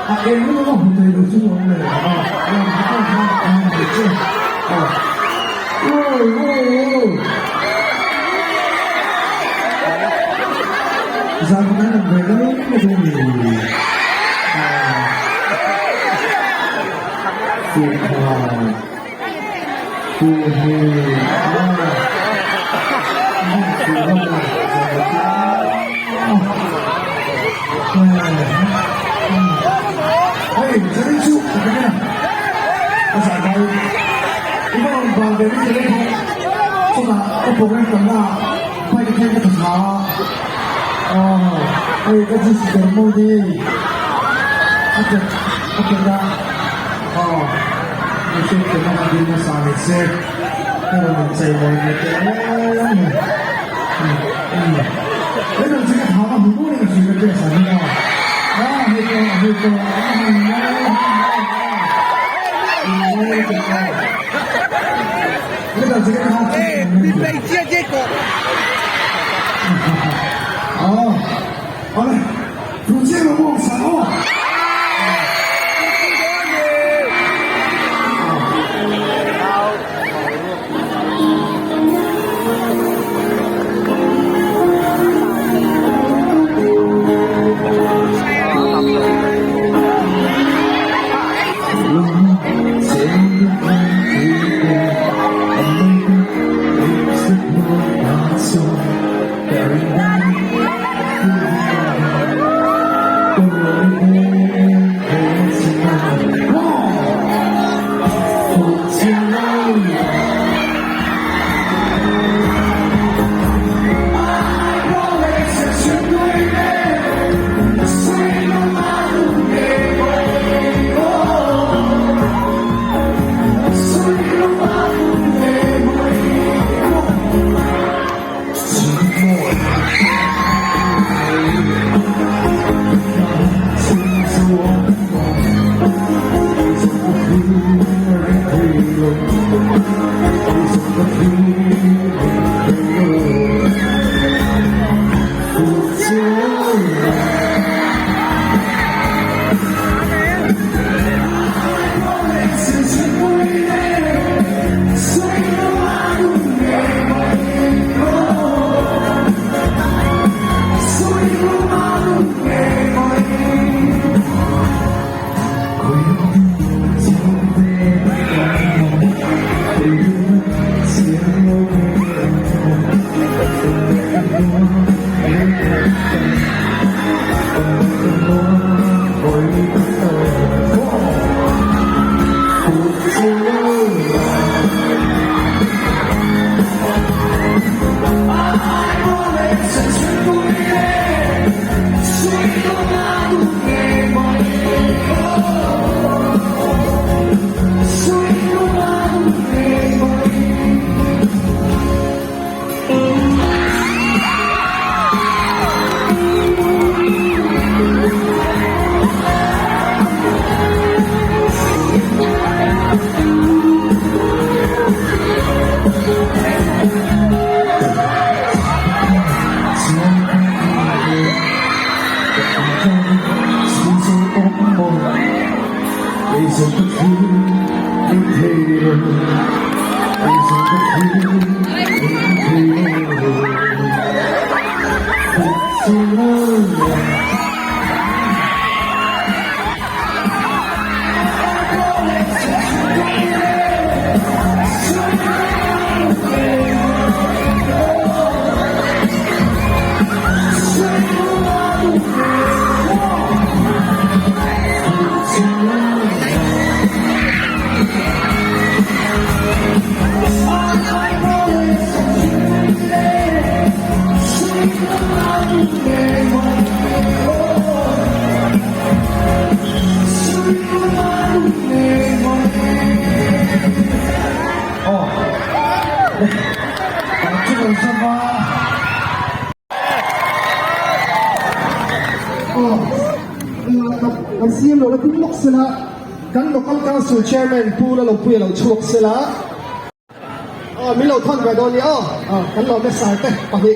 예, 이거가 문제로 주는 거예요. 아, 됐지? 오. 이 사람은 왜 그러는 거지?จะได้ชุบใช่ไหมภาษาไทยที่ว่าบางเรื่องจะได้พบสนะก็ผมให้กันว่าไม่ได้แค่ภาษาไอ้ก็จะสิ่งโมดีอาจจะได้ไม่ใช่แค่มาดีมาสานเสกแต่เราใจร้อนไม่เต็มแล้วเราจะถามว่าผู้นี้คือเป็นสามีเราให้ตัว你没接这个。好嘞，主线的梦想哦。ang siyem lo natimok sila kan local council chairman pula lo puya lo chuak sila mi lo thon ba do ni kan lo me sar te pahi